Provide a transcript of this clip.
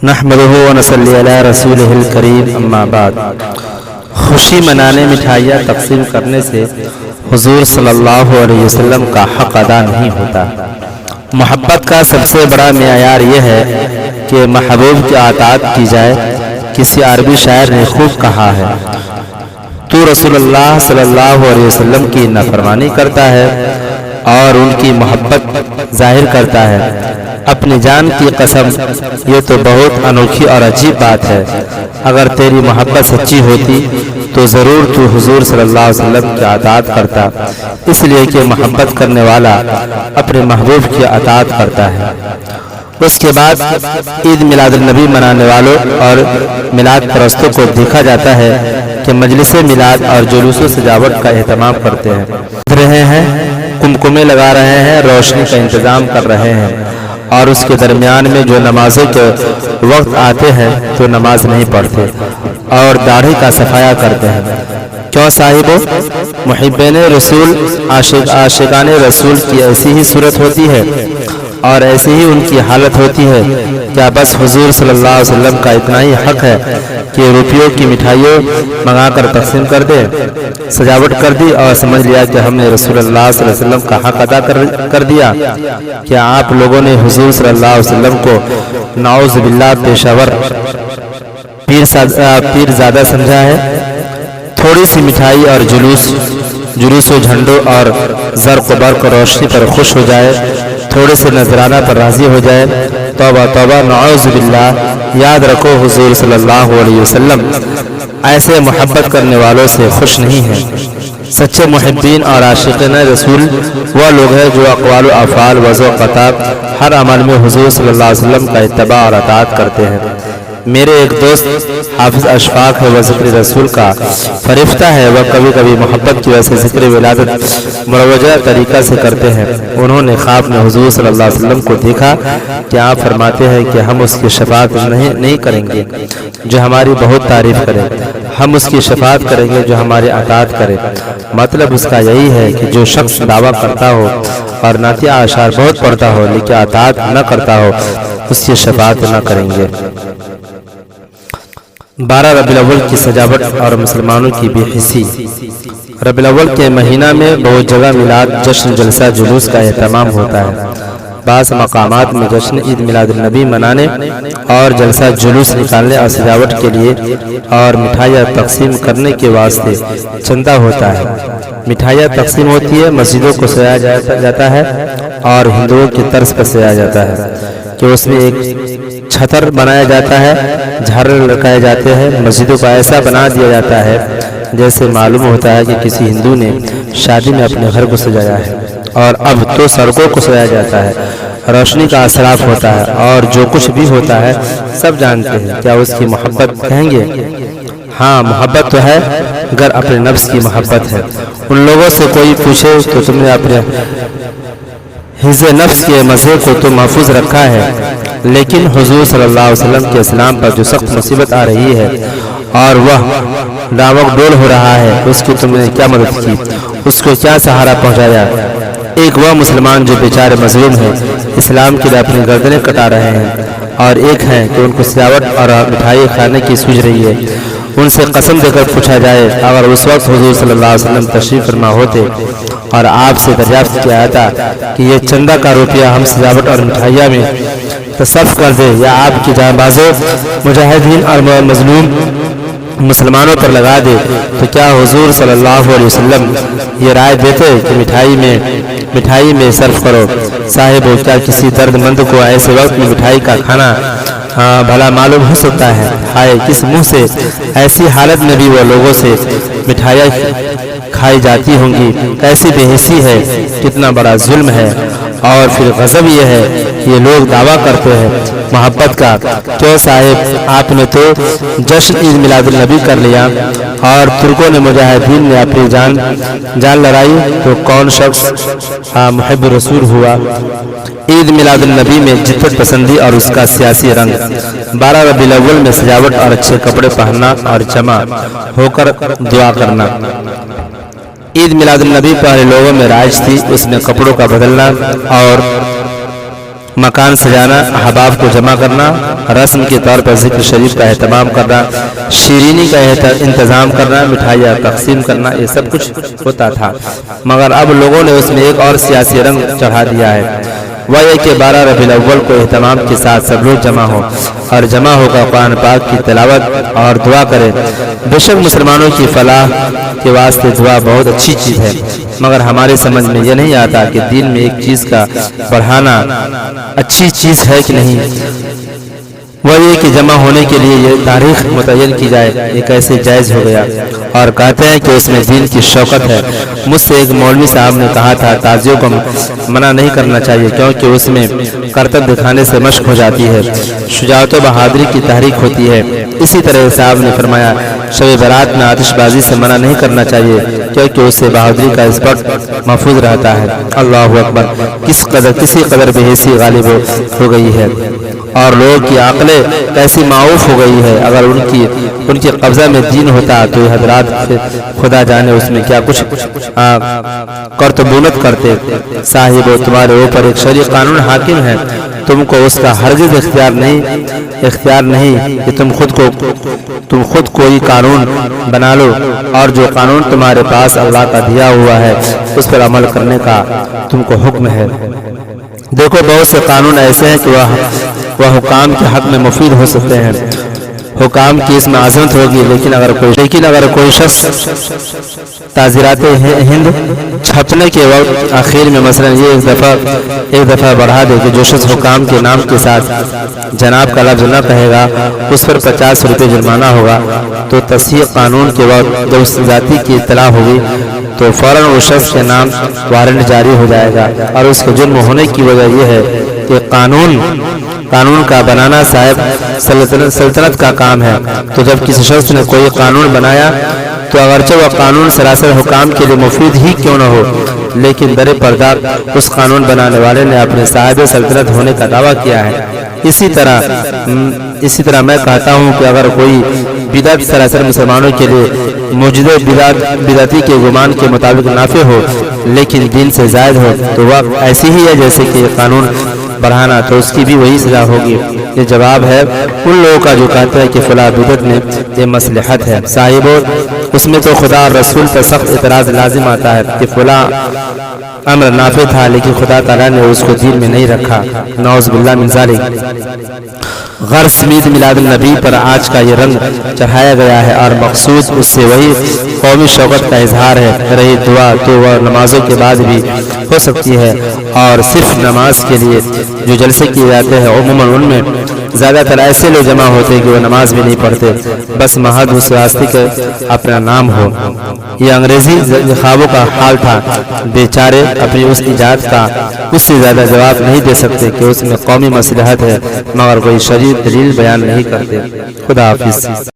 نحمده ونصلی علی رسولہ الکریم اما بعد۔ خوشی منانے، مٹھائیاں تقسیم کرنے سے حضور صلی اللہ علیہ وسلم کا حق ادا نہیں ہوتا۔ محبت کا سب سے بڑا معیار یہ ہے کہ محبوب کی اطاعت کی جائے۔ کسی عربی شاعر نے خوب کہا ہے، تو رسول اللہ صلی اللہ علیہ وسلم کی نافرمانی کرتا ہے اور ان کی محبت ظاہر کرتا ہے۔ اپنی جان کی قسم، یہ تو بہت انوکھی اور عجیب بات ہے۔ اگر تیری محبت سچی ہوتی تو ضرور تو حضور صلی اللہ علیہ وسلم کی اطاعت کرتا، اس لیے کہ محبت کرنے والا اپنے محبوب کی اطاعت کرتا ہے۔ اس کے بعد عید میلاد النبی منانے والوں اور میلاد پرستوں کو دیکھا جاتا ہے کہ مجلس میلاد اور جلوس و سجاوٹ کا اہتمام کرتے ہیں، کمکمے لگا رہے ہیں، روشنی کا انتظام کر رہے ہیں، اور اس کے درمیان میں جو نمازوں کے وقت آتے ہیں تو نماز نہیں پڑھتے اور داڑھی کا صفایا کرتے ہیں۔ کیوں صاحبو؟ محبین رسول، عاشقان رسول کی ایسی ہی صورت ہوتی ہے اور ایسی ہی ان کی حالت ہوتی ہے۔ کیا بس حضور صلی اللہ علیہ وسلم کا اتنا ہی حق ہے کہ روپیوں کی مٹھائیوں منگا کر تقسیم کر دے، سجاوٹ کر دی اور سمجھ لیا کہ ہم نے رسول اللہ صلی اللہ علیہ وسلم کا حق ادا کر دیا؟ کیا آپ لوگوں نے حضور صلی اللہ علیہ وسلم کو نعوذ باللہ پیشاور پیر زیادہ سمجھا ہے؟ تھوڑی سی مٹھائی اور جلوس و جھنڈوں اور زرق و برق روشنی پر خوش ہو جائے، تھوڑے سے نذرانہ پر راضی ہو جائے، توبہ توبہ، نعوذ باللہ۔ یاد رکھو حضور صلی اللہ علیہ وسلم ایسے محبت کرنے والوں سے خوش نہیں ہیں۔ سچے محبین اور عاشقین رسول وہ لوگ ہیں جو اقوال و افعال، وضع و خطاب، ہر عمل میں حضور صلی اللہ علیہ وسلم کا اتباع اور اطاعت کرتے ہیں۔ میرے ایک دوست حافظ اشفاق ہے، وہ ذکر رسول کا فریفتہ ہے۔ وہ کبھی کبھی محبت کی وجہ سے ذکر ولادت مروجہ طریقہ سے کرتے ہیں۔ انہوں نے خواب میں حضور صلی اللہ علیہ وسلم کو دیکھا کہ آپ فرماتے ہیں کہ ہم اس کی شفاعت نہیں کریں گے جو ہماری بہت تعریف کرے، ہم اس کی شفاعت کریں گے جو ہماری اطاعت کرے۔ مطلب اس کا یہی ہے کہ جو شخص دعویٰ کرتا ہو اور نعتیہ اشعار بہت پڑھتا ہو لیکن اطاعت نہ کرتا ہو، اس کی شفاعت نہ کریں گے۔ 12 ربیع الاول کی سجاوٹ اور مسلمانوں کی بے حسی۔ ربیع الاول کے مہینہ میں بہت جگہ میلاد، جشن، جلسہ، جلوس کا اہتمام ہوتا ہے۔ بعض مقامات میں جشن عید میلاد النبی منانے اور جلسہ جلوس نکالنے اور سجاوٹ کے لیے اور مٹھائیاں تقسیم کرنے کے واسطے چندہ ہوتا ہے۔ مٹھائیاں تقسیم ہوتی ہے، مسجدوں کو سجایا جاتا ہے اور ہندوؤں کی طرز پر سجایا جاتا ہے کہ اس میں ایک چھتر بنایا جاتا ہے، جھاڑر لٹکائے جاتے ہیں، مسجدوں کو ایسا بنا دیا جاتا ہے جیسے معلوم ہوتا ہے کہ کسی ہندو نے شادی میں اپنے گھر کو سجایا ہے۔ اور اب تو سڑکوں کو سجایا جاتا ہے، روشنی کا اثرات ہوتا ہے اور جو کچھ بھی ہوتا ہے سب جانتے ہیں۔ کیا اس کی محبت کہیں گے؟ ہاں، محبت تو ہے، اگر اپنے نفس کی محبت ہے۔ ان لوگوں سے کوئی پوچھے تو تم نے اپنے حفظ نفس کے مزے کو تو محفوظ رکھا ہے، لیکن حضور صلی اللہ علیہ وسلم کے اسلام پر جو سخت مصیبت آ رہی ہے اور وہ ڈاوک ڈول ہو رہا ہے، اس کی تم نے کیا مدد کی؟ اس کو کیا سہارا پہنچایا؟ ایک وہ مسلمان جو بیچارے مظلوم ہیں، اسلام کے لیے اپنی گردنیں کٹا رہے ہیں، اور ایک ہیں کہ ان کو سجاوٹ اور مٹھائی کھانے کی سوچ رہی ہے۔ ان سے قسم دے کر پوچھا جائے، اگر اس وقت حضور صلی اللہ علیہ وسلم تشریف فرما ہوتے اور آپ سے دریافت کیا جاتا کہ یہ چندہ کا روپیہ ہم سجاوٹ اور مٹھائیاں میں تصرف کر دے یا آپ کی جان بازوں مجاہدین اور مظلوم مسلمانوں پر لگا دے، تو کیا حضور صلی اللہ علیہ وسلم یہ رائے دیتے کہ مٹھائی میں صرف کرو؟ صاحبو، کیا کسی درد مند کو ایسے وقت میں مٹھائی کا کھانا بھلا معلوم ہو سکتا ہے؟ ہائے، کس منہ سے ایسی حالت میں بھی وہ لوگوں سے مٹھائیاں کھائی جاتی ہوں گی؟ کیسی بے حسی ہے، کتنا بڑا ظلم ہے۔ اور پھر غضب یہ ہے کہ یہ لوگ دعویٰ کرتے ہیں محبت کا۔ کیوں صاحب، آپ نے تو جشن عید میلاد النبی کر لیا اور ترکوں نے مجاہدین نے اپنی جان لڑائی، تو کون شخص محب رسول ہوا؟ عید میلاد النبی میں جدت پسندی اور اس کا سیاسی رنگ۔ 12 ربیع الاول میں سجاوٹ اور اچھے کپڑے پہننا اور جمع ہو کر دعا کرنا۔ عید میلاد النبی پہلے لوگوں میں رائج تھی، اس میں کپڑوں کا بدلنا اور مکان سجانا، احباب کو جمع کرنا، رسم کے طور پر ذکر شریف کا اہتمام کرنا، شیرینی کا انتظام کرنا، مٹھائیاں تقسیم کرنا، یہ سب کچھ ہوتا تھا۔ مگر اب لوگوں نے اس میں ایک اور سیاسی رنگ چڑھا دیا ہے، وہ یہ کہ 12 ربیع الاول کو اہتمام کے ساتھ سب لوگ جمع ہوں اور جمع ہو کر قرآن پاک کی تلاوت اور دعا کریں۔ بے شک مسلمانوں کی فلاح کے واسطے دعا بہت اچھی چیز ہے، مگر ہماری سمجھ میں یہ نہیں آتا کہ دین میں ایک چیز کا بڑھانا اچھی چیز ہے کہ نہیں۔ وہ یہ کہ جمع ہونے کے لیے یہ تاریخ متعین کی جائے، یہ کیسے جائز ہو گیا؟ اور کہتے ہیں کہ اس میں دین کی شوقت ہے۔ مجھ سے ایک مولوی صاحب نے کہا تھا تازیوں کو منع نہیں کرنا چاہیے، کیونکہ اس میں کرتب دکھانے سے مشق ہو جاتی ہے، شجاعت و بہادری کی تحریک ہوتی ہے۔ اسی طرح صاحب نے فرمایا شب برات میں آتش بازی سے منع نہیں کرنا چاہیے، کیونکہ اس سے بہادری کا اسپٹ محفوظ رہتا ہے۔ اللہ اکبر! کسی قدر بے حسی غالب ہو گئی ہے اور لوگوں کی عقلیں کیسی معاف ہو گئی ہے۔ اگر ان کے قبضہ میں دین ہوتا تو یہ حضرات خدا جانے اس میں کیا کچھ کرتبونت کرتے۔ صاحب تمہارے اوپر ایک شرعی قانون حاکم ہے، تم کو اس کا ہرگز اختیار نہیں کہ تم خود کوئی قانون بنا لو، اور جو قانون تمہارے پاس اللہ کا دیا ہوا ہے اس پر عمل کرنے کا تم کو حکم ہے۔ دیکھو بہت سے قانون ایسے ہیں کہ وہ حکام کے حق میں مفید ہو سکتے ہیں، حکام کی اس میں عظمت ہوگی، لیکن اگر کوئی شخص تعزیرات ہند چھپنے کے وقت آخر میں مثلا یہ ایک دفعہ بڑھا دے کہ جو شخص حکام کے نام کے ساتھ جناب کا لفظ نہ کہے گا اس پر 50 روپے جرمانہ ہوگا، تو تصحیح قانون کے وقت جب اس ذاتی کی اطلاع ہوگی تو فوراً اس شخص کے نام وارنٹ جاری ہو جائے گا، اور اس کے جرم ہونے کی وجہ یہ ہے کہ قانون کا بنانا صاحب سلطنت کا کام ہے۔ تو جب کسی شخص نے کوئی قانون بنایا تو اگرچہ وہ قانون سراسر حکام کے لیے مفید ہی کیوں نہ ہو، لیکن در پردہ اس قانون بنانے والے نے اپنے صاحب سلطنت ہونے کا دعویٰ کیا ہے۔ اسی طرح میں کہتا ہوں کہ اگر کوئی بدعت سراسر مسلمانوں کے لیے موجودہ بدعتی کے گمان کے مطابق نافع ہو لیکن دین سے زائد ہو تو وہ ایسی ہی ہے جیسے کہ قانون بڑھانا، تو اس کی بھی وہی سزا ہوگی۔ یہ جواب ہے ان لوگوں کا جو کہتے ہیں کہ فلاں بدعت میں یہ مصلحت ہے۔ صاحبوں، اس میں تو خدا اور رسول پر سخت اعتراض لازم آتا ہے کہ فلاں امر نافع تھا لیکن خدا تعالیٰ نے اس کو دین میں نہیں رکھا، نعوذ باللہ من ذالک۔ غرض میلاد النبی پر آج کا یہ رنگ چڑھایا گیا ہے اور مقصود اس سے وہی قومی شوقت کا اظہار ہے۔ رہی دعا تو وہ نمازوں کے بعد بھی ہو سکتی ہے، اور صرف نماز کے لیے جو جلسے کیے جاتے ہیں عموماً ان میں زیادہ تر ایسے لوگ جمع ہوتے کہ وہ نماز بھی نہیں پڑھتے، بس محض اس واسطے کے اپنا نام ہو۔ یہ انگریزی انتخابوں کا حال تھا، بیچارے اپنی اس ایجاد کا اس سے زیادہ جواب نہیں دے سکتے کہ اس میں قومی مصلحت ہے، مگر کوئی شرعی دلیل بیان نہیں کرتے۔ خدا حافظ۔